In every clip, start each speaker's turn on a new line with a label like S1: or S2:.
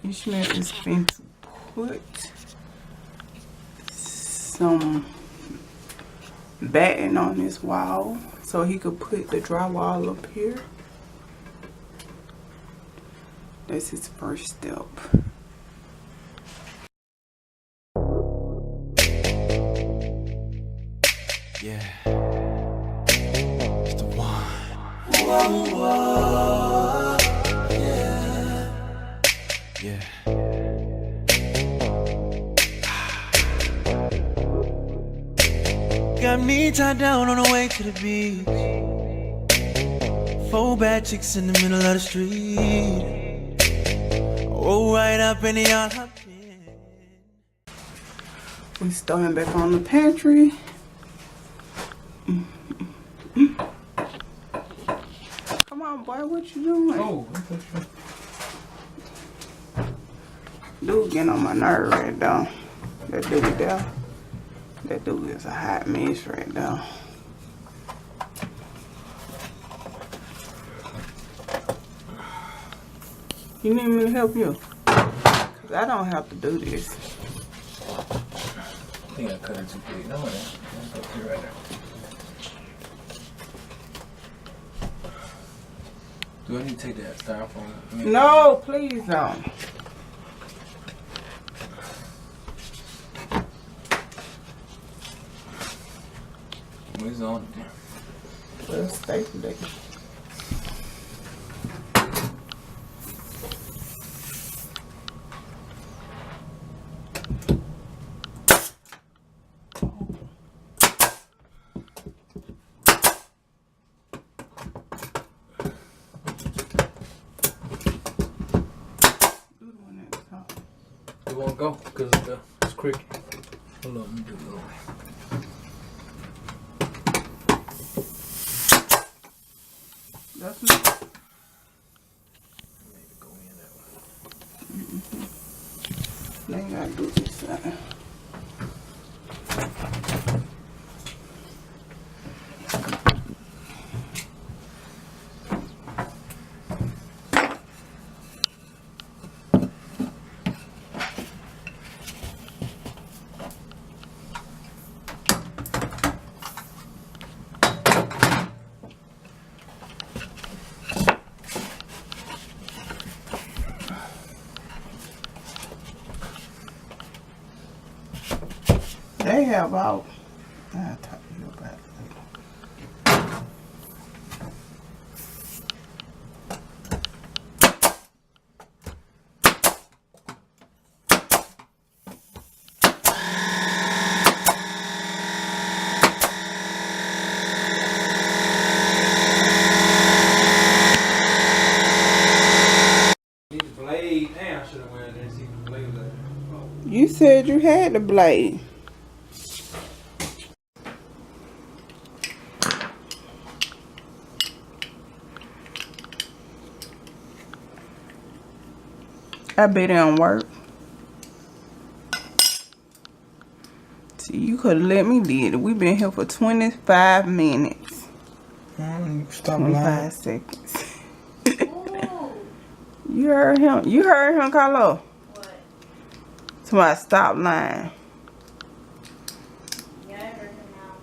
S1: Ishmael is going to put some batting on this wall so he could put the drywall up here. That's his first step.
S2: Yeah, it's the one. Whoa, whoa, yeah, yeah. Got me tied down on the way to the beach. 4 bad chicks in the middle of the street. Oh, right up in the yard.
S1: We starting back on the pantry. Come on, boy, what you doing?
S3: Oh,
S1: Dude getting on my nerve right now. That dude there. That dude is a hot mess right now. You need me to help you? Cause I don't have to do this.
S3: I think I cut it too big. No, that's okay right there. Do I need to take that styrofoam?
S1: No, please don't.
S3: Where's on it?
S1: Well, stay today.
S3: It won't go because it's cricket. Hold on, let me do it.
S1: That's not.
S3: Maybe go in that way.
S1: Now you gotta do this side. They have out. I'll talk to you about it
S3: Need the blade. Damn, I should have went in there and seen the blade was there.
S1: You said you had the blade. I bet it don't work. See, you could have let me did it. We've been here for 25 minutes.
S2: Stop
S1: 25
S2: lying.
S1: seconds. You heard him. You heard him, Carlo.
S4: What?
S1: Somebody stop lying.
S4: Yeah, I heard him now.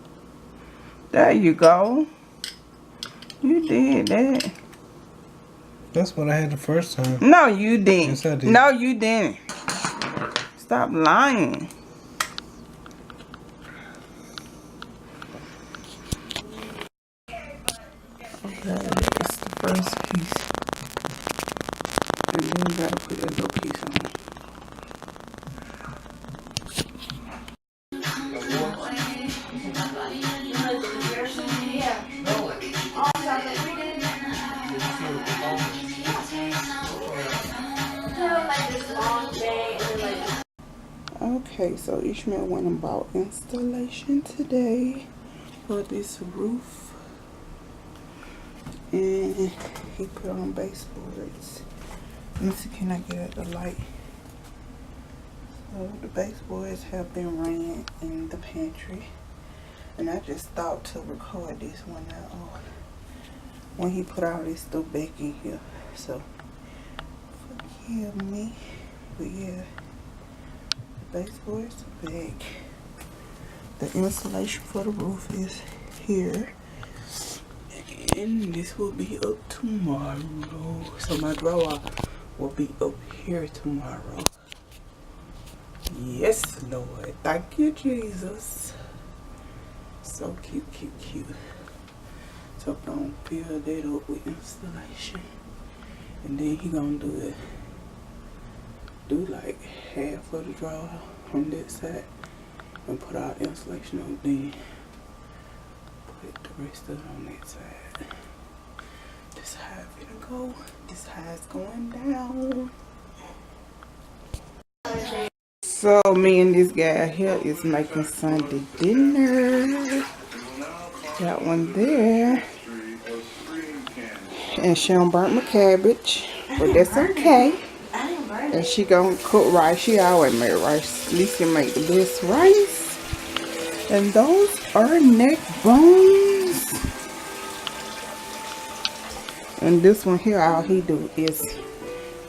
S1: There you go. You did that.
S2: That's what I had the first time.
S1: No, you didn't.
S2: Yes, I did.
S1: No, you didn't. Stop lying. Okay, that's the first piece. And then you gotta put that little piece on. Okay, so Ishmael went and bought installation today for this roof, and he put on baseboards. Let me see, can I get at the light? So the baseboards have been ran in the pantry, and I just thought to record this when he put all this stuff back in here. So forgive me. But yeah, the baseboards are back. The insulation for the roof is here. And this will be up tomorrow. So my drywall will be up here tomorrow. Yes, Lord. Thank you, Jesus. So cute, cute, cute. So don't fill that up with installation. And then he gonna do like half of the drywall on that side and put all the insulation on, then put the rest of it on that side. This how it's gonna go. This how it's going down. So me and this guy here is making Sunday dinner. Got one there. And she done burnt my cabbage. But that's okay. And she gonna cook rice. She always make rice. At least she make the best rice. And those are neck bones. And this one here, all he do is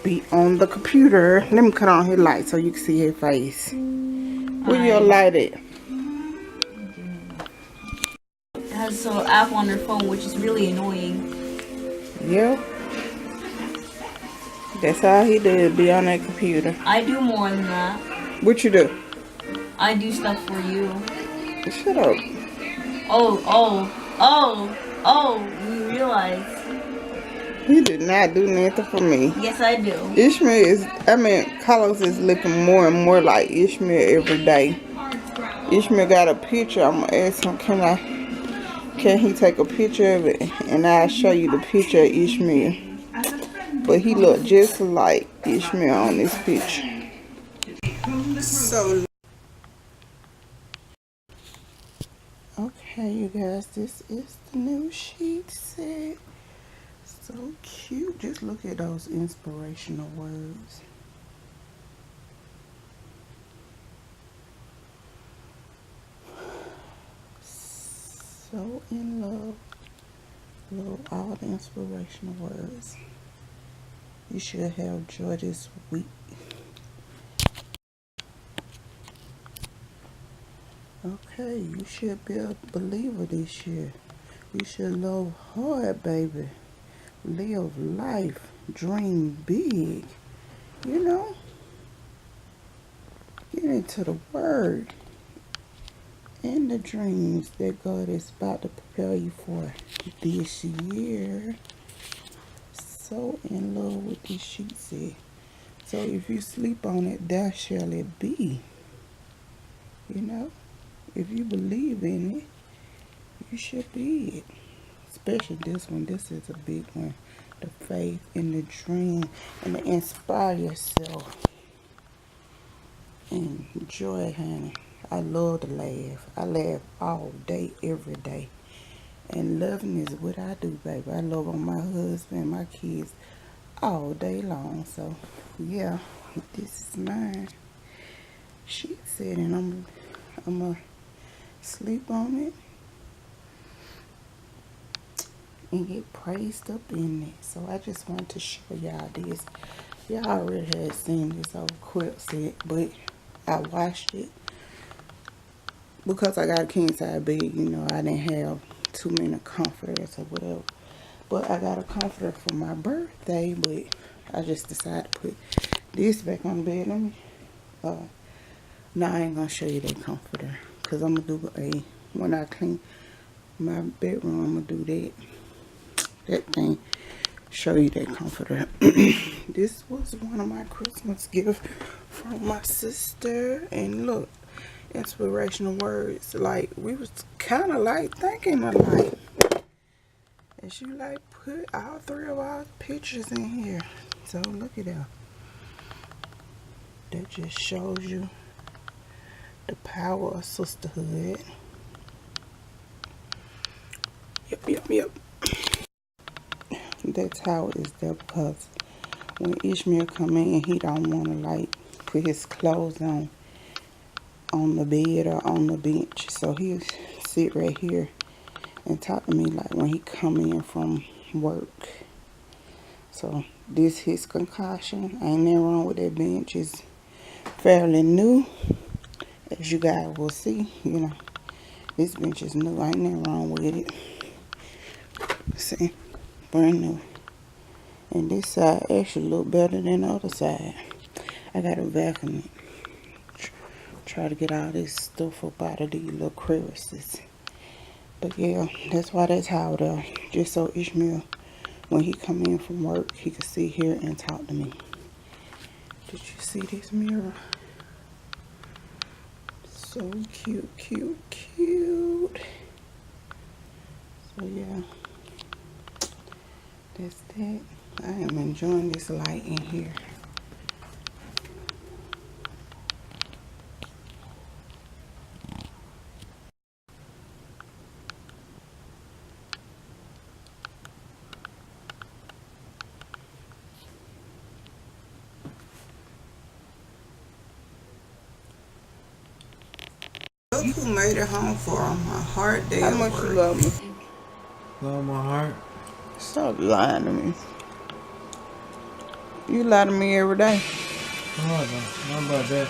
S1: be on the computer. Let me cut on his light so you can see his face. Where your light at?
S4: It has a little app on their phone, which is really annoying.
S1: Yeah. That's all he did, be on that computer.
S4: I do more than that.
S1: What you do?
S4: I do stuff for you.
S1: Shut up.
S4: You realize.
S1: He did not do nothing for me.
S4: Yes, I do.
S1: Carlos is looking more and more like Ishmael every day. Ishmael got a picture. I'm gonna ask him, can he take a picture of it? And I'll show you the picture of Ishmael. But he looked just like Ishmael on this picture. So, okay, you guys, this is the new sheet set. So cute. Just look at those inspirational words. So in love. Love all the inspirational words. You should have joy this week. Okay, you should be a believer this year. You should love hard, baby. Live life. Dream big. You know? Get into the word. And the dreams that God is about to prepare you for this year. So in love with this sheet set. So if you sleep on it, there shall it be. You know? If you believe in it, you should be it. Especially this one. This is a big one. The faith and the dream and to inspire yourself. And joy, honey. I love to laugh. I laugh all day, every day. And loving is what I do, baby. I love on my husband and my kids all day long. So, yeah, this is mine. She said, and I'm going to sleep on it and get praised up in it. So, I just wanted to show y'all this. Y'all already had seen this old quilt set, but I washed it. Because I got a king size bed, you know, I didn't have too many comforters or whatever. But I got a comforter for my birthday, but I just decided to put this back on the bed. Let me, no, I ain't going to show you that comforter. Because I'm going to do when I clean my bedroom, I'm going to do that thing. Show you that comforter. This was one of my Christmas gifts from my sister. And look. Inspirational words, like we was kind of like thinking alike, and she like put all three of our pictures in here. So look at that. That just shows you the power of sisterhood. Yep. That's how it is there, because when Ishmael come in, he don't want to like put his clothes on the bed or on the bench. So he'll sit right here and talk to me like when he come in from work. So this his concoction. Ain't nothing wrong with that bench. It's fairly new, as you guys will see. You know, this bench is new. Ain't nothing wrong with it. See, brand new. And this side actually look better than the other side. I gotta vacuum it. Try to get all this stuff up out of these little crevices. But yeah, that's why that's how there. Just so Ishmael, when he come in from work, he could sit here and talk to me. Did you see this mirror? So cute, cute, cute. So yeah, that's that. I am enjoying this light in here. Look who made it home for my hard day. How much you love me?
S3: Love my heart.
S1: Stop lying to me. You lie to me every day.
S3: Oh, no, not about that.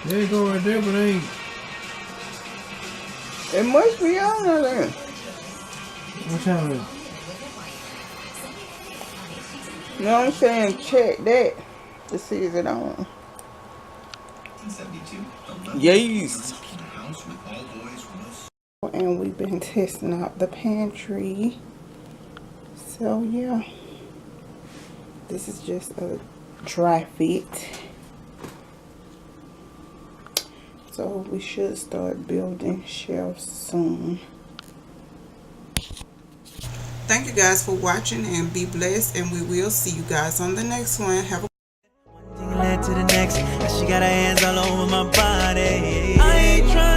S3: There you go right there, but ain't.
S1: It must be on there.
S3: What time is it?
S1: You know what I'm saying? Check that to see if it on. Yes. And we've been testing out the pantry. So yeah, this is just a dry fit. So we should start building shelves soon. Thank you guys for watching and be blessed, and we will see you guys on the next one. Have a
S2: One thing led to the next. Now she got her hands all over my body. I ain't trying